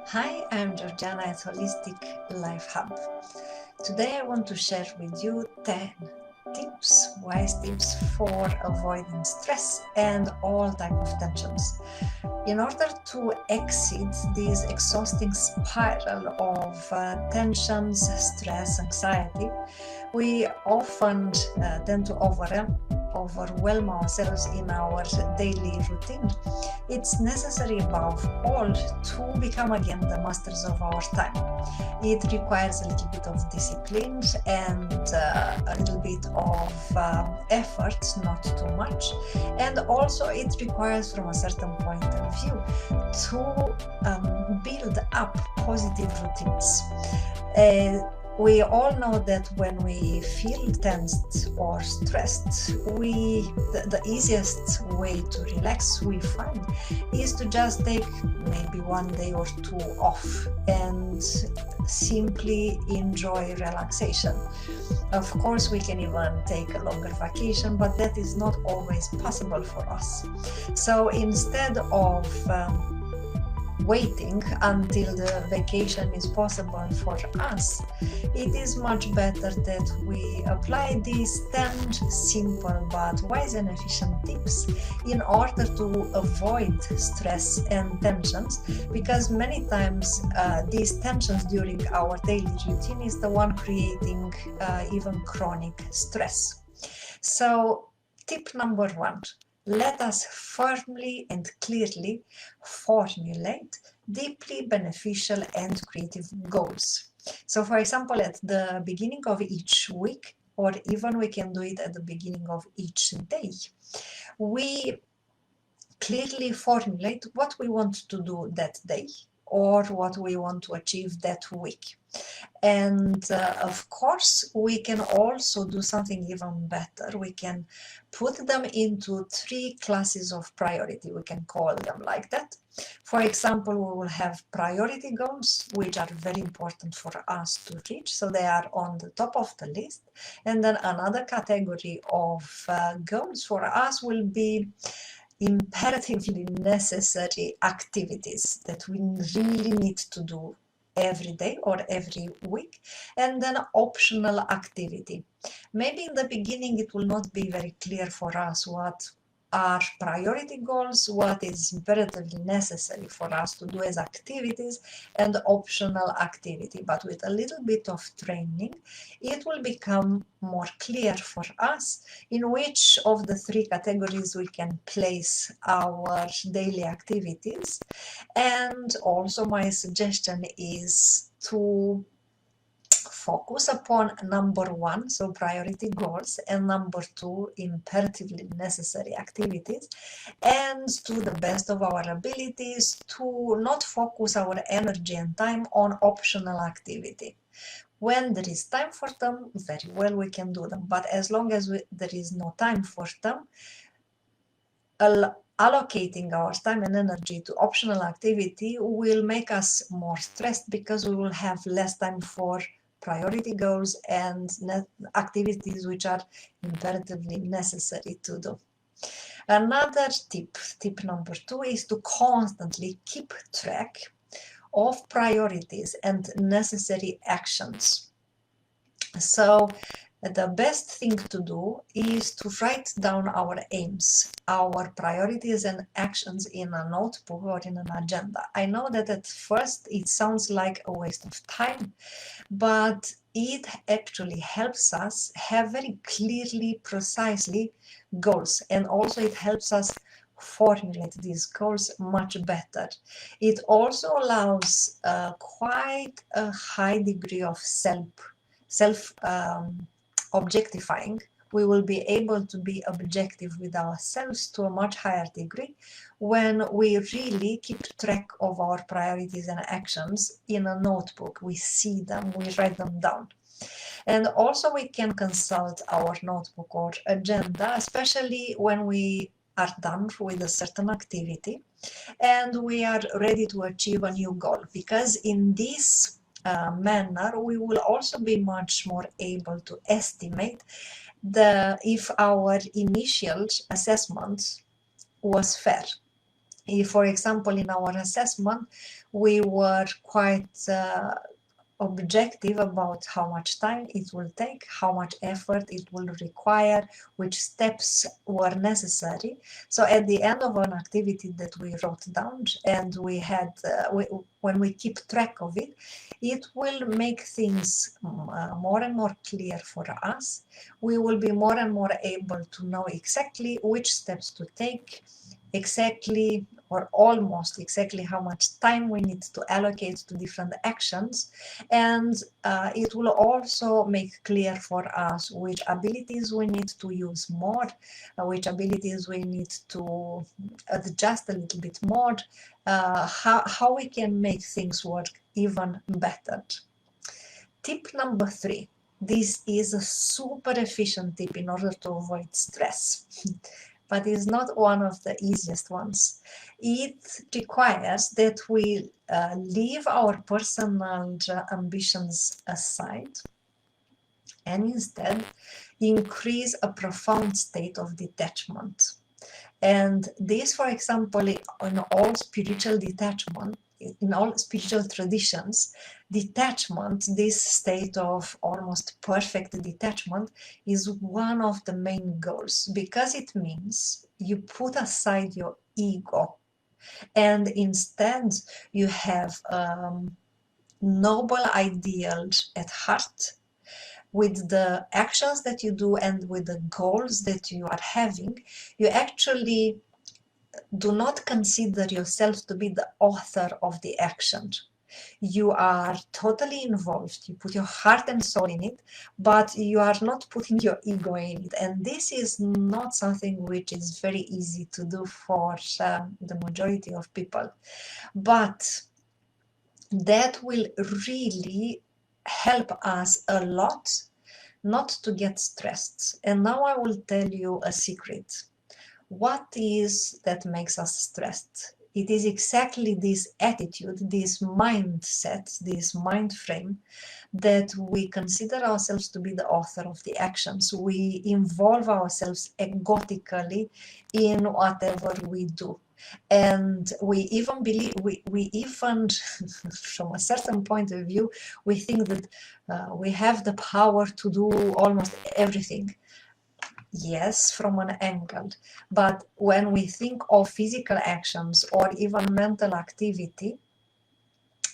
Hi, I'm Georgiana at Holistic Life Hub. Today I want to share with you 10 wise tips for avoiding stress and all type of tensions. In order to exit this exhausting spiral of tensions, stress, anxiety, we often tend to overwhelm ourselves in our daily routine. It's necessary above all to become again the masters of our time. It requires a little bit of discipline and a little bit of effort, not too much. And also it requires, from a certain point of view, to build up positive routines. We all know that when we feel tensed or stressed, the easiest way to relax we find is to just take maybe one day or two off and simply enjoy relaxation. Of course, we can even take a longer vacation, but that is not always possible for us. So instead of waiting until the vacation is possible for us, it is much better that we apply these 10 simple but wise and efficient tips in order to avoid stress and tensions, because many times these tensions during our daily routine is the one creating even chronic stress. So, tip number one, let us firmly and clearly formulate deeply beneficial and creative goals. So, for example, at the beginning of each week, or even we can do it at the beginning of each day, we clearly formulate what we want to do that day or what we want to achieve that week. And of course, we can also do something even better. We can put them into three classes of priority. We can call them like that. For example, we will have priority goals, which are very important for us to reach. So they are on the top of the list. And then another category of goals for us will be imperatively necessary activities that we really need to do every day or every week, and then optional activity. Maybe in the beginning it will not be very clear for us what are priority goals, what is imperatively necessary for us to do as activities, and optional activity. But with a little bit of training, it will become more clear for us in which of the three categories we can place our daily activities. And also my suggestion is to focus upon number one, so priority goals, and number two, imperatively necessary activities, and to the best of our abilities to not focus our energy and time on optional activity. When there is time for them, very well, we can do them, but as long as there is no time for them, allocating our time and energy to optional activity will make us more stressed, because we will have less time for priority goals and activities which are imperatively necessary to do. Another tip number two, is to constantly keep track of priorities and necessary actions. So the best thing to do is to write down our aims, our priorities and actions in a notebook or in an agenda. I know that at first it sounds like a waste of time, but it actually helps us have very clearly, precisely goals, and also it helps us formulate these goals much better. It also allows quite a high degree of self objectifying. We will be able to be objective with ourselves to a much higher degree when we really keep track of our priorities and actions in a notebook. We see them, we write them down. And also we can consult our notebook or agenda, especially when we are done with a certain activity and we are ready to achieve a new goal, because in this manner we will also be much more able to estimate if our initial assessment was fair, If, for example, in our assessment, we were quite objective about how much time it will take, how much effort it will require, which steps were necessary. So at the end of an activity that we wrote down and we had, when we keep track of it, it will make things more and more clear for us. We will be more and more able to know exactly which steps to take, exactly or almost exactly how much time we need to allocate to different actions, and it will also make clear for us which abilities we need to use more, which abilities we need to adjust a little bit more, how we can make things work even better. Tip number 3. This is a super efficient tip in order to avoid stress, but it's not one of the easiest ones. It requires that we leave our personal ambitions aside and instead increase a profound state of detachment. And this, for example, in all spiritual detachment, in all spiritual traditions, detachment, this state of almost perfect detachment, is one of the main goals, because it means you put aside your ego and instead you have noble ideals at heart. With the actions that you do and with the goals that you are having, you actually do not consider yourself to be the author of the action. You are totally involved, you put your heart and soul in it, but you are not putting your ego in it. And this is not something which is very easy to do for the majority of people. But that will really help us a lot not to get stressed. And now I will tell you a secret. What is that makes us stressed? It is exactly this attitude, this mindset, this mind frame that we consider ourselves to be the author of the actions. We involve ourselves egotically in whatever we do. And we even believe, we even, from a certain point of view, we think that we have the power to do almost everything. Yes, from an angle, but when we think of physical actions or even mental activity,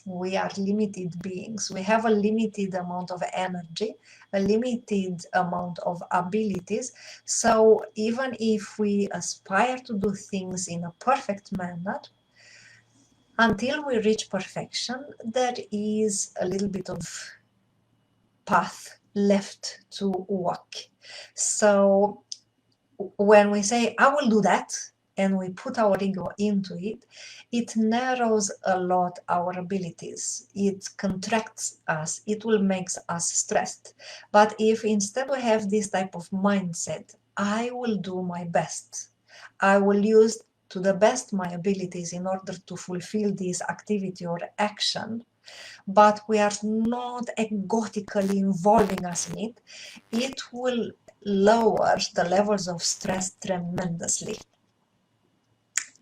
we are limited beings. We have a limited amount of energy, a limited amount of abilities. So even if we aspire to do things in a perfect manner, until we reach perfection, there is a little bit of path left to walk. So when we say, I will do that, and we put our ego into it, it narrows a lot our abilities. It contracts us. It will make us stressed. But if instead we have this type of mindset, I will do my best. I will use to the best my abilities in order to fulfill this activity or action, but we are not egotically involving us in it, it will lower the levels of stress tremendously.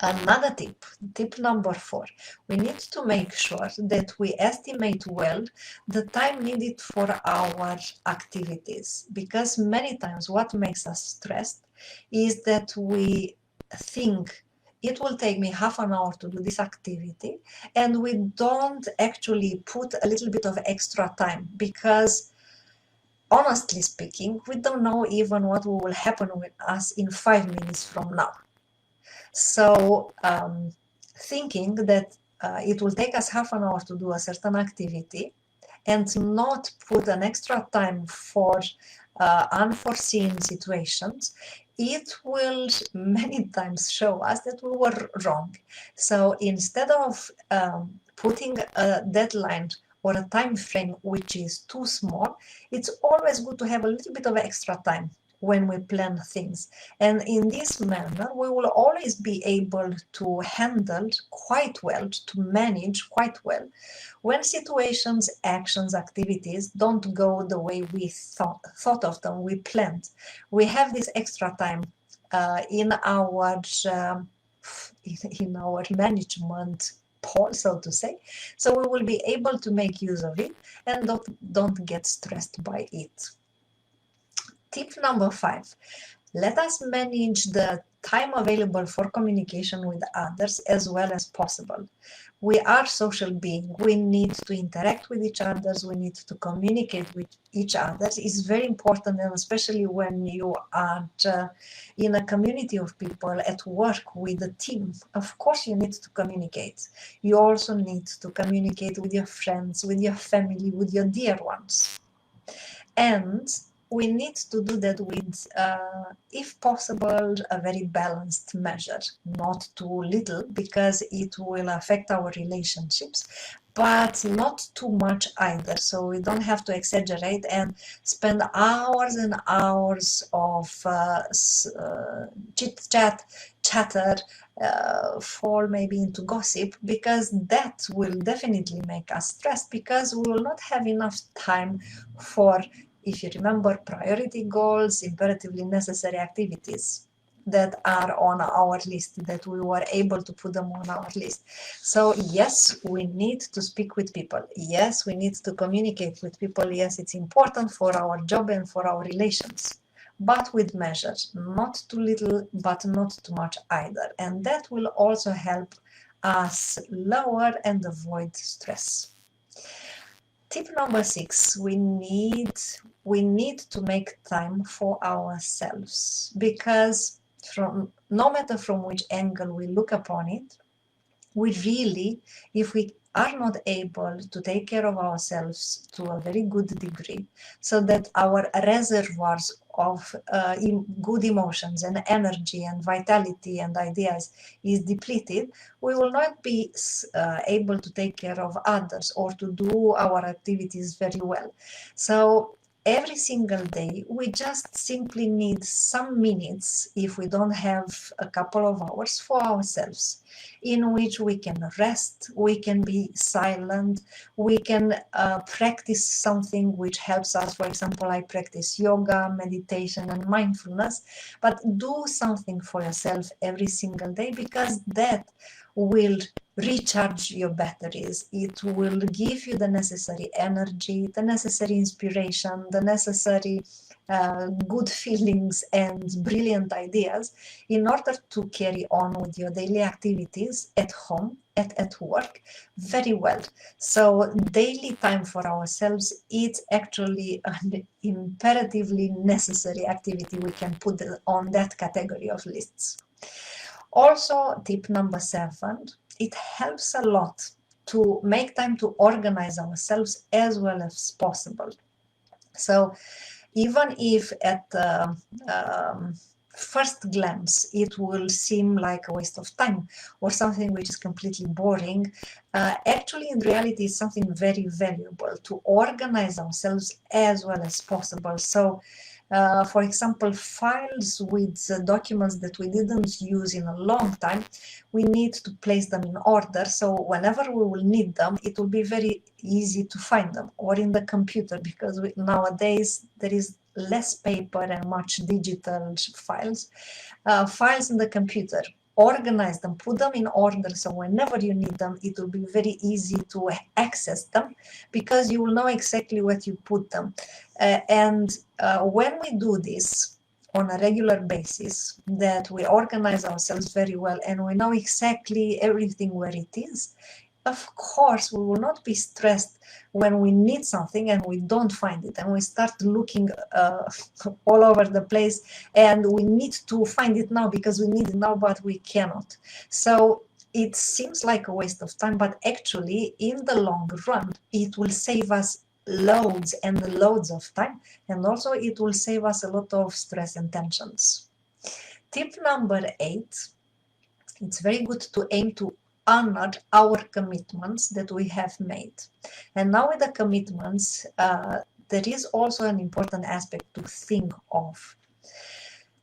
Another tip, tip number 4, we need to make sure that we estimate well the time needed for our activities, because many times what makes us stressed is that we think it will take me half an hour to do this activity, and we don't actually put a little bit of extra time, because honestly speaking, we don't know even what will happen with us in 5 minutes from now. So thinking that it will take us half an hour to do a certain activity and not put an extra time for unforeseen situations, it will many times show us that we were wrong. So instead of putting a deadline or a time frame which is too small, it's always good to have a little bit of extra time when we plan things. And in this manner, we will always be able to handle quite well, to manage quite well, when situations, actions, activities don't go the way we thought of them, we planned. We have this extra time in our in our management pole, so to say. So we will be able to make use of it and don't get stressed by it. Tip number 5. Let us manage the time available for communication with others as well as possible. We are social beings. We need to interact with each other. We need to communicate with each other. It's very important, and especially when you are in a community of people at work with a team. Of course, you need to communicate. You also need to communicate with your friends, with your family, with your dear ones. And we need to do that with, if possible, a very balanced measure, not too little, because it will affect our relationships, but not too much either. So we don't have to exaggerate and spend hours and hours of chit chat, chatter, fall maybe into gossip, because that will definitely make us stressed, because we will not have enough time for, if you remember, priority goals, imperatively necessary activities that are on our list, that we were able to put them on our list. So yes, we need to speak with people. Yes, we need to communicate with people. Yes, it's important for our job and for our relations, but with measures, not too little, but not too much either. And that will also help us lower and avoid stress. Tip number 6, we need to make time for ourselves, because from no matter from which angle we look upon it, we really, if we are not able to take care of ourselves to a very good degree, so that our reservoirs of good emotions and energy and vitality and ideas is depleted, we will not be able to take care of others or to do our activities very well. So every single day, we just simply need some minutes, if we don't have a couple of hours, for ourselves, in which we can rest, we can be silent, we can practice something which helps us. For example, I practice yoga, meditation, and mindfulness, but do something for yourself every single day, because that will recharge your batteries. It will give you the necessary energy, the necessary inspiration, the necessary good feelings and brilliant ideas in order to carry on with your daily activities at home, at work, very well. So daily time for ourselves, it's actually an imperatively necessary activity. We can put it on that category of lists. Also, tip number 7, it helps a lot to make time to organize ourselves as well as possible. So even if at first glance it will seem like a waste of time or something which is completely boring, actually in reality it's something very valuable to organize ourselves as well as possible. So for example, files with documents that we didn't use in a long time, we need to place them in order, so whenever we will need them, it will be very easy to find them. Or in the computer, because nowadays there is less paper and much digital files. Files in the computer, organize them, put them in order, so whenever you need them, it will be very easy to access them, because you will know exactly what you put them. And when we do this on a regular basis, that we organize ourselves very well and we know exactly everything where it is, of course we will not be stressed when we need something and we don't find it, and we start looking all over the place, and we need to find it now because we need it now, but we cannot. So it seems like a waste of time, but actually in the long run it will save us loads and loads of time, and also it will save us a lot of stress and tensions. Tip number 8, it's very good to aim to honor our commitments that we have made. And now with the commitments, there is also an important aspect to think of.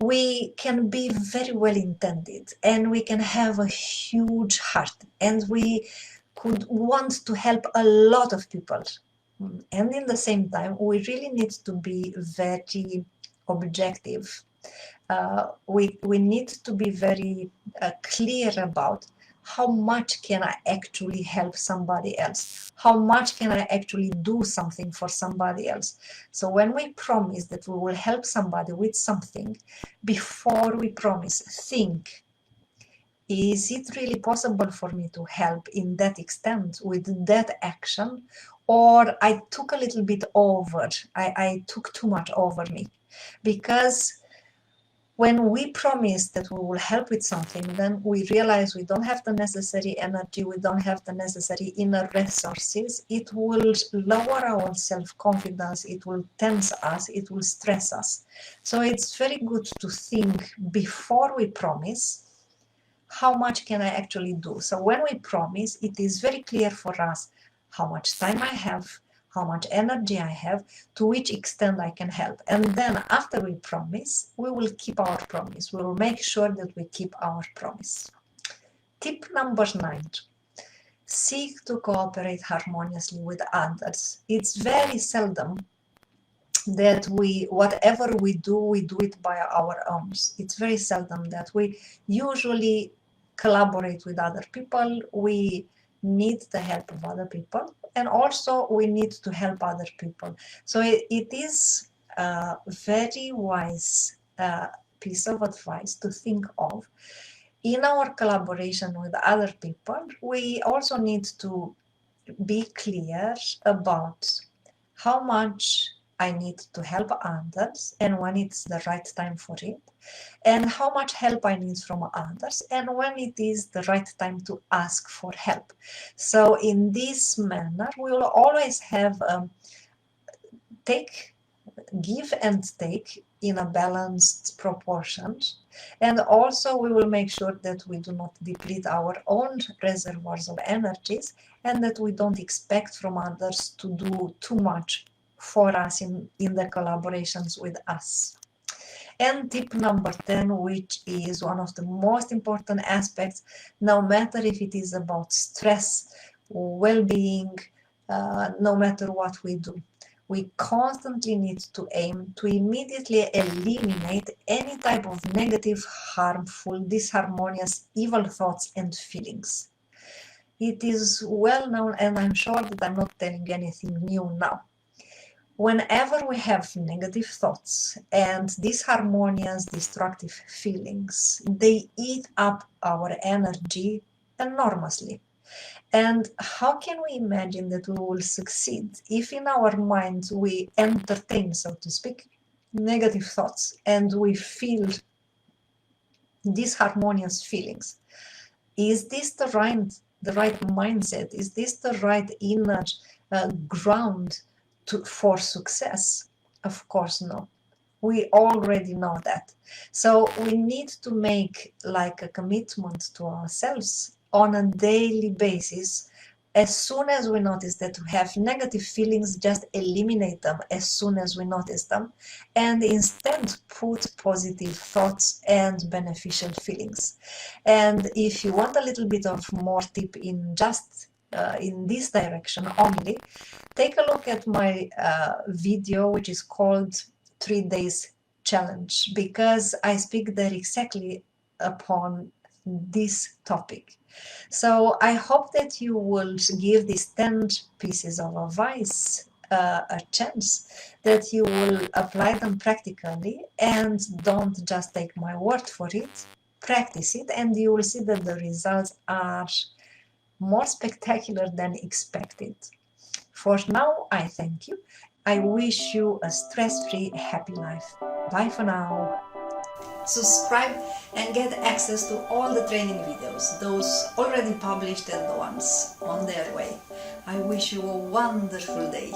We can be very well intended and we can have a huge heart and we could want to help a lot of people. And in the same time, we really need to be very objective. We need to be very clear about how much can I actually help somebody else, how much can I actually do something for somebody else. So when we promise that we will help somebody with something, before we promise, think, is it really possible for me to help in that extent with that action? Or I took a little bit over, I took too much over me. Because when we promise that we will help with something, then we realize we don't have the necessary energy, we don't have the necessary inner resources. It will lower our self-confidence, it will tense us, it will stress us. So it's very good to think before we promise, how much can I actually do? So when we promise, it is very clear for us how much time I have, how much energy I have, to which extent I can help. And then after we promise, we will keep our promise. We will make sure that we keep our promise. Tip number 9. Seek to cooperate harmoniously with others. It's very seldom that whatever we do it by our own. It's very seldom that we usually collaborate with other people. We need the help of other people, and also we need to help other people. So it is a very wise piece of advice to think of. In our collaboration with other people, we also need to be clear about how much I need to help others and when it's the right time for it, and how much help I need from others and when it is the right time to ask for help. So in this manner, we will always have give and take in a balanced proportion, and also we will make sure that we do not deplete our own reservoirs of energies, and that we don't expect from others to do too much for us in the collaborations with us. And tip number 10, which is one of the most important aspects, no matter if it is about stress, well-being, no matter what we do, we constantly need to aim to immediately eliminate any type of negative, harmful, disharmonious, evil thoughts and feelings. It is well known, and I'm sure that I'm not telling anything new now. Whenever we have negative thoughts and disharmonious, destructive feelings, they eat up our energy enormously. And how can we imagine that we will succeed if in our minds we entertain, so to speak, negative thoughts and we feel disharmonious feelings? Is this the right mindset? Is this the right inner ground for success? Of course, no. We already know that. So we need to make like a commitment to ourselves on a daily basis. As soon as we notice that we have negative feelings, just eliminate them as soon as we notice them, and instead put positive thoughts and beneficial feelings. And if you want a little bit of more tip in just in this direction only, take a look at my video, which is called 3 days challenge, because I speak there exactly upon this topic. So I hope that you will give these 10 pieces of advice a chance, that you will apply them practically and don't just take my word for it. Practice it and you will see that the results are more spectacular than expected. For now, I thank you. I wish you a stress-free, happy life. Bye for now. Subscribe and get access to all the training videos, those already published and the ones on their way. I wish you a wonderful day.